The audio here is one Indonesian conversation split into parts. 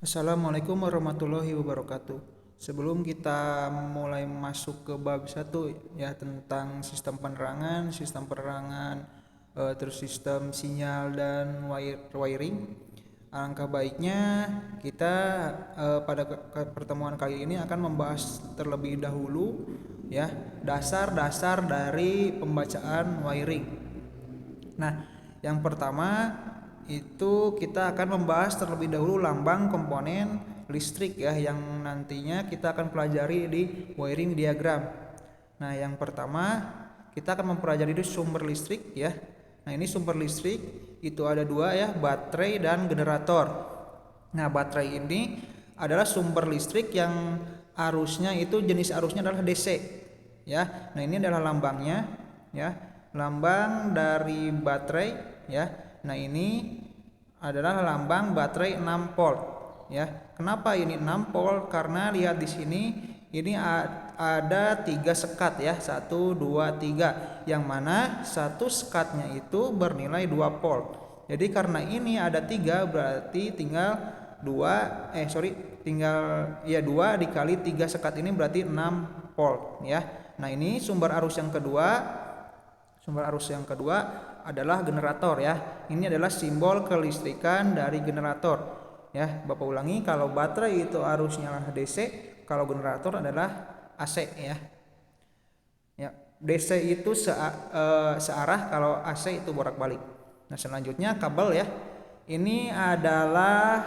Assalamualaikum warahmatullahi wabarakatuh. Sebelum kita mulai masuk ke bab 1 ya tentang sistem penerangan, terus sistem sinyal dan wiring, alangkah baiknya kita pada pertemuan kali ini akan membahas terlebih dahulu ya dasar-dasar dari pembacaan wiring. Nah, yang pertama itu kita akan membahas terlebih dahulu lambang komponen listrik ya yang nantinya kita akan pelajari di wiring diagram. Nah, yang pertama kita akan mempelajari itu sumber listrik ya. Nah, ini sumber listrik itu ada dua ya, baterai dan generator. Nah, baterai ini adalah sumber listrik yang arusnya itu jenis arusnya adalah DC ya. Nah, ini adalah lambangnya ya, lambang dari baterai ya. Nah, ini adalah lambang baterai 6 volt ya. Kenapa ini 6 volt? Karena lihat di sini ini ada 3 sekat ya, 1 2 3, yang mana satu sekatnya itu bernilai 2 volt. Jadi karena ini ada 3 berarti tinggal 2 dikali 3 sekat ini berarti 6 volt ya. Nah, ini sumber arus yang kedua. Sumber arus yang kedua adalah generator ya. Ini adalah simbol kelistrikan dari generator ya. Bapak ulangi, kalau baterai itu arusnya adalah DC, kalau generator adalah AC ya. Ya, DC itu searah, kalau AC itu bolak-balik. Nah, selanjutnya kabel ya. Ini adalah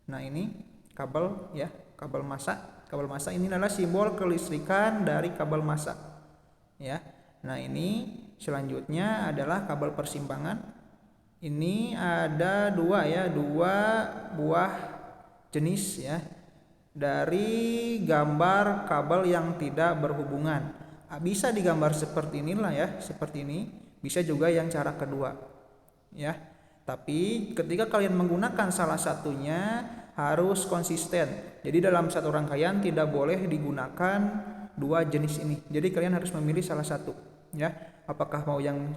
nah ini kabel ya, kabel massa. Kabel massa ini adalah simbol kelistrikan dari kabel massa ya. Nah, ini selanjutnya adalah kabel persimpangan. Ini ada dua buah jenis ya dari gambar kabel yang tidak berhubungan. Bisa digambar seperti inilah ya, seperti ini. Bisa juga yang cara kedua ya. Tapi ketika kalian menggunakan salah satunya harus konsisten. Jadi dalam satu rangkaian tidak boleh digunakan dua jenis ini. Jadi kalian harus memilih salah satu ya. Apakah mau yang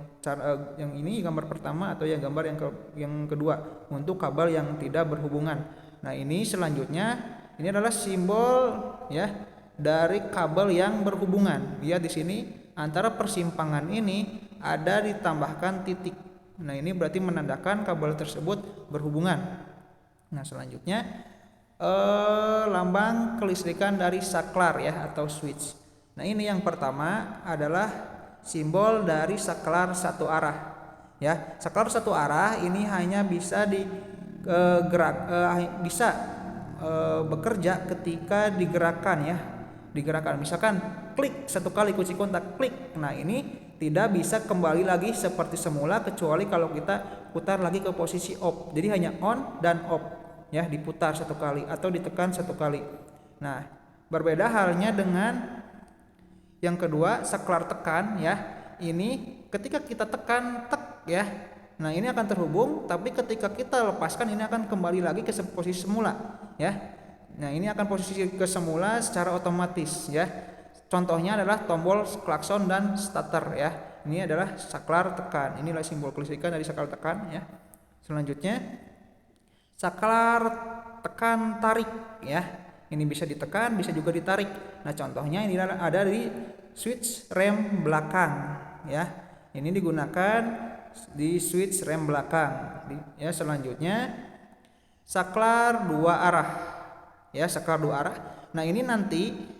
ini gambar pertama atau yang gambar yang kedua untuk kabel yang tidak berhubungan. Nah, ini selanjutnya ini adalah simbol ya dari kabel yang berhubungan. Lihat di sini antara persimpangan ini ada ditambahkan titik. Nah, ini berarti menandakan kabel tersebut berhubungan. Nah, selanjutnya lambang kelistrikan dari saklar ya atau switch. Nah, ini yang pertama adalah simbol dari saklar satu arah ya. Saklar satu arah ini hanya bisa bekerja ketika digerakkan ya. Digerakkan misalkan klik satu kali kunci kontak, klik. Nah, ini tidak bisa kembali lagi seperti semula kecuali kalau kita putar lagi ke posisi off. Jadi hanya on dan off ya, diputar satu kali atau ditekan satu kali. Nah, berbeda halnya dengan yang kedua, saklar tekan ya. Ini ketika kita tekan tek ya. Nah, ini akan terhubung, tapi ketika kita lepaskan ini akan kembali lagi ke posisi semula ya. Nah, ini akan posisi ke semula secara otomatis ya. Contohnya adalah tombol klakson dan starter ya. Ini adalah saklar tekan. Inilah simbol kelistrikan dari saklar tekan ya. Selanjutnya saklar tekan tarik ya. Ini bisa ditekan, bisa juga ditarik. Nah, contohnya ini ada di switch rem belakang ya. Ini digunakan di switch rem belakang ya. Selanjutnya saklar dua arah ya, saklar dua arah. Nah, ini nanti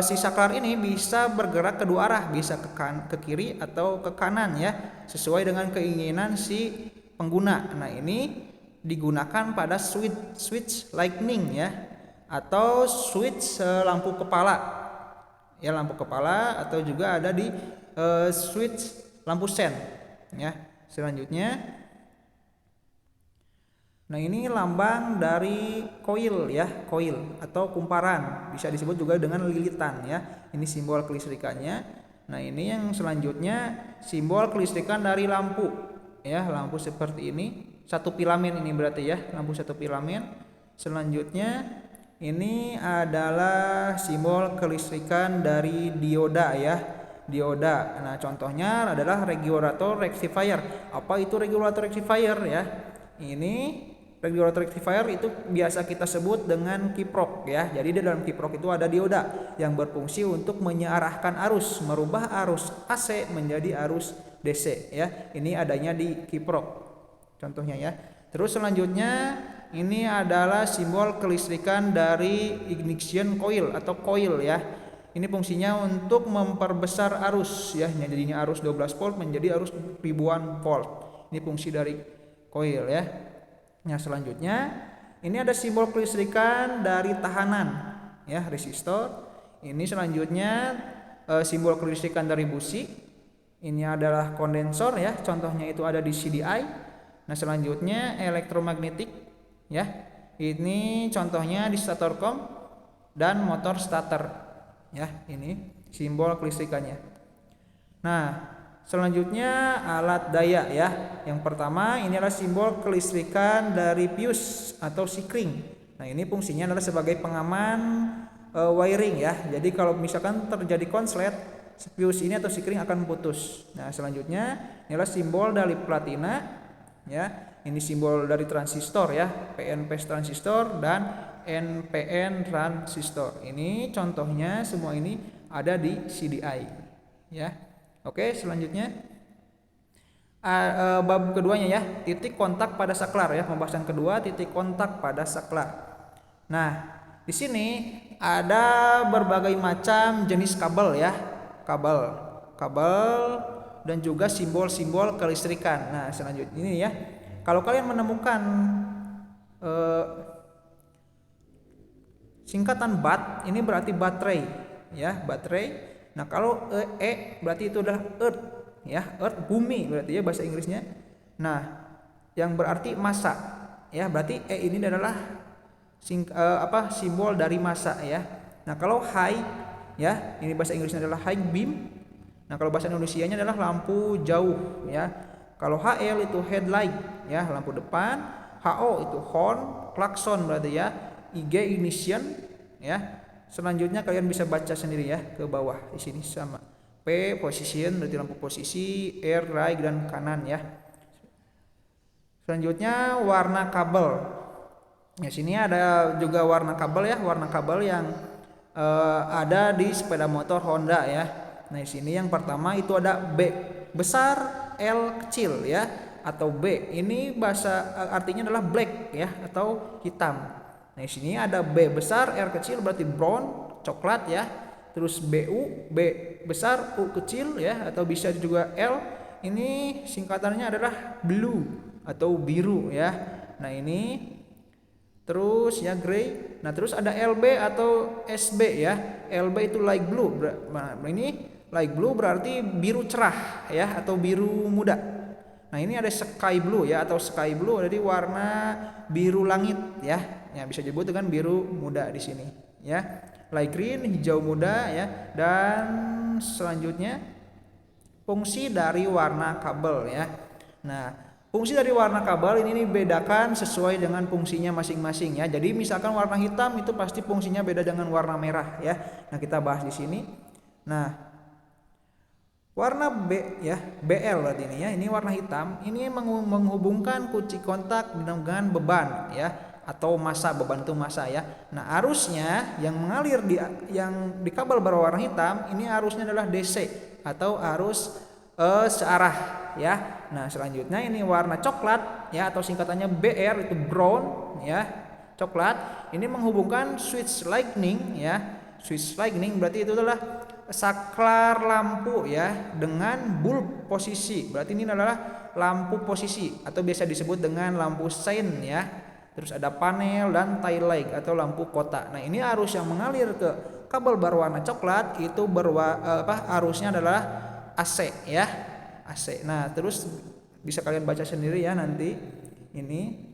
si saklar ini bisa bergerak kedua arah, bisa ke kiri atau ke kanan ya, sesuai dengan keinginan si pengguna. Nah, ini digunakan pada switch lightning ya, atau switch lampu kepala ya, lampu kepala, atau juga ada di switch lampu sen ya. Selanjutnya, nah, ini lambang dari koil ya, koil atau kumparan, bisa disebut juga dengan lilitan ya. Ini simbol kelistrikannya. Nah, ini yang selanjutnya simbol kelistrikan dari lampu ya, lampu seperti ini, satu filamen ini berarti ya, lampu satu filamen. Selanjutnya ini adalah simbol kelistrikan dari dioda ya. dioda. Nah, contohnya adalah regulator rectifier. Apa itu regulator rectifier ya? Ini regulator rectifier itu biasa kita sebut dengan kiprok ya. Jadi di dalam kiprok itu ada dioda yang berfungsi untuk menyearahkan arus, merubah arus AC menjadi arus DC ya. Ini adanya di kiprok. Contohnya ya. Terus selanjutnya ini adalah simbol kelistrikan dari ignition coil atau coil ya. Ini fungsinya untuk memperbesar arus ya. Jadinya arus 12 volt menjadi arus ribuan volt. Ini fungsi dari coil ya. Nah, selanjutnya ini ada simbol kelistrikan dari tahanan ya, resistor. Ini selanjutnya simbol kelistrikan dari busi. Ini adalah kondensor ya, contohnya itu ada di CDI. Nah, selanjutnya elektromagnetik ya. Ini contohnya di stator com dan motor starter ya. Ini simbol kelistrikannya. Nah, selanjutnya alat daya ya. Yang pertama ini adalah simbol kelistrikan dari fuse atau sikring. Nah, ini fungsinya adalah sebagai pengaman wiring ya. Jadi kalau misalkan terjadi konslet, fuse ini atau sikring akan putus. Nah, selanjutnya ini adalah simbol dari platina ya. Ini simbol dari transistor ya, PNP transistor dan NPN transistor. Ini contohnya semua ini ada di CDI ya. Oke, selanjutnya bab keduanya ya, titik kontak pada saklar ya, pembahasan kedua titik kontak pada saklar. Nah, di sini ada berbagai macam jenis kabel ya, kabel dan juga simbol-simbol kelistrikan. Nah, selanjutnya ini ya, kalau kalian menemukan singkatan BAT, ini berarti baterai ya, baterai. Nah, kalau E berarti itu adalah earth ya, earth bumi berarti ya bahasa Inggrisnya. Nah, yang berarti massa ya, berarti E ini adalah simbol dari massa ya. Nah, kalau high ya, ini bahasa Inggrisnya adalah high beam. Nah, kalau bahasa Indonesianya adalah lampu jauh ya. Kalau HL itu headlight ya, lampu depan. HO itu horn, klakson berarti ya. IG ignition ya. Selanjutnya kalian bisa baca sendiri ya ke bawah di sini sama. P position berarti lampu posisi, R right dan kanan ya. Selanjutnya warna kabel. Ya, sini ada juga warna kabel ya, warna kabel yang ada di sepeda motor Honda ya. Nah, di sini yang pertama itu ada B besar, L kecil ya, atau B. Ini bahasa artinya adalah black ya atau hitam. Nah, di sini ada B besar, R kecil berarti brown, coklat ya. Terus BU, B besar, U kecil ya, atau bisa juga L. Ini singkatannya adalah blue atau biru ya. Nah, ini terus ya gray. Nah, terus ada LB atau SB ya. LB itu light blue. Nah, ini light blue berarti biru cerah ya atau biru muda. Nah, ini ada sky blue ya atau sky blue jadi warna biru langit ya. Ya, bisa disebut dengan biru muda di sini ya. Light green hijau muda ya. Dan selanjutnya fungsi dari warna kabel ya. Nah, fungsi dari warna kabel ini bedakan sesuai dengan fungsinya masing-masing ya. Jadi misalkan warna hitam itu pasti fungsinya beda dengan warna merah ya. Nah, kita bahas di sini. Nah, warna B ya, BL berarti ini ya. Ini warna hitam. Ini menghubungkan kunci kontak dengan beban ya, atau massa. Beban itu massa ya. Nah, arusnya yang mengalir di kabel berwarna hitam ini arusnya adalah DC atau arus searah ya. Nah, selanjutnya ini warna coklat ya atau singkatannya BR itu brown ya, coklat. Ini menghubungkan switch lightning ya. Switch lightning berarti itu adalah saklar lampu ya dengan bulb posisi. Berarti ini adalah lampu posisi atau biasa disebut dengan lampu sein ya. Terus ada panel dan tail light atau lampu kotak. Nah, ini arus yang mengalir ke kabel berwarna coklat itu arusnya adalah AC ya. AC. Nah, terus bisa kalian baca sendiri ya nanti ini.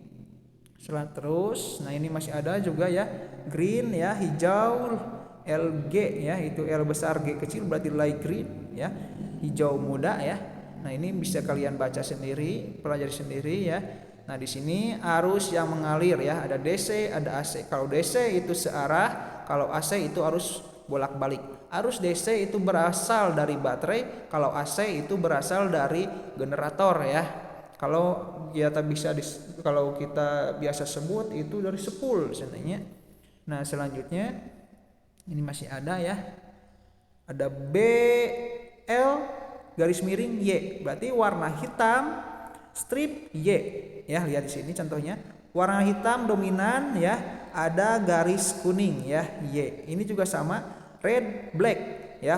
Terus nah ini masih ada juga ya green ya, hijau, LG ya, itu L besar G kecil berarti light green ya, hijau muda ya. Nah, ini bisa kalian baca sendiri, pelajari sendiri ya. Nah, di sini arus yang mengalir ya, ada DC, ada AC. Kalau DC itu searah, kalau AC itu arus bolak-balik. Arus DC itu berasal dari baterai, kalau AC itu berasal dari generator ya. Kalau kita biasa sebut itu dari spool sebenarnya. Nah, selanjutnya ini masih ada ya. Ada BL garis miring Y, berarti warna hitam strip Y ya. Lihat di sini contohnya, warna hitam dominan ya, ada garis kuning ya Y. Ini juga sama, red black ya,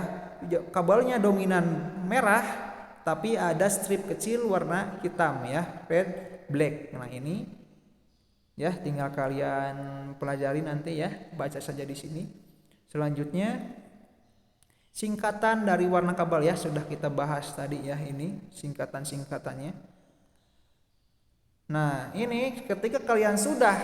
kabelnya dominan merah tapi ada strip kecil warna hitam ya, red black. Nah ini ya tinggal kalian pelajari nanti ya, baca saja di sini. Selanjutnya singkatan dari warna kabel ya, sudah kita bahas tadi ya, ini singkatan-singkatannya. Nah, ini ketika kalian sudah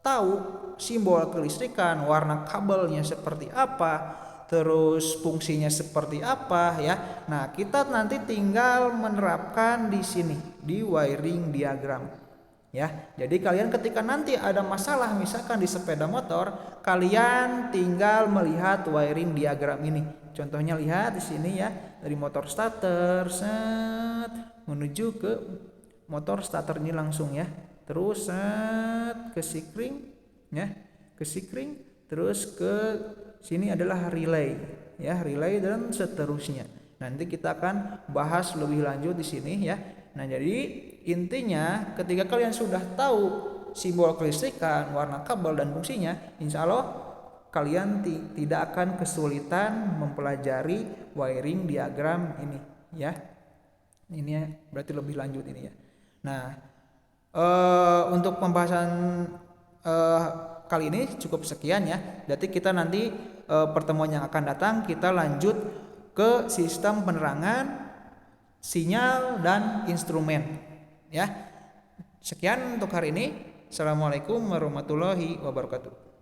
tahu simbol kelistrikan, warna kabelnya seperti apa, terus fungsinya seperti apa ya. Nah, kita nanti tinggal menerapkan di sini di wiring diagram. Ya, jadi kalian ketika nanti ada masalah misalkan di sepeda motor, kalian tinggal melihat wiring diagram ini. Contohnya lihat di sini ya, dari motor starter set menuju ke motor starter ini langsung ya. Terus set ke sikring ya, ke sikring, terus ke sini adalah relay ya, relay dan seterusnya. Nanti kita akan bahas lebih lanjut di sini ya. Nah, jadi intinya ketika kalian sudah tahu simbol kelistrikan, warna kabel dan fungsinya, insya Allah kalian tidak akan kesulitan mempelajari wiring diagram ini ya. Ini berarti lebih lanjut ini ya. Nah, untuk pembahasan kali ini cukup sekian ya. Berarti kita nanti pertemuan yang akan datang kita lanjut ke sistem penerangan, sinyal dan instrumen ya. Sekian untuk hari ini. Assalamualaikum warahmatullahi wabarakatuh.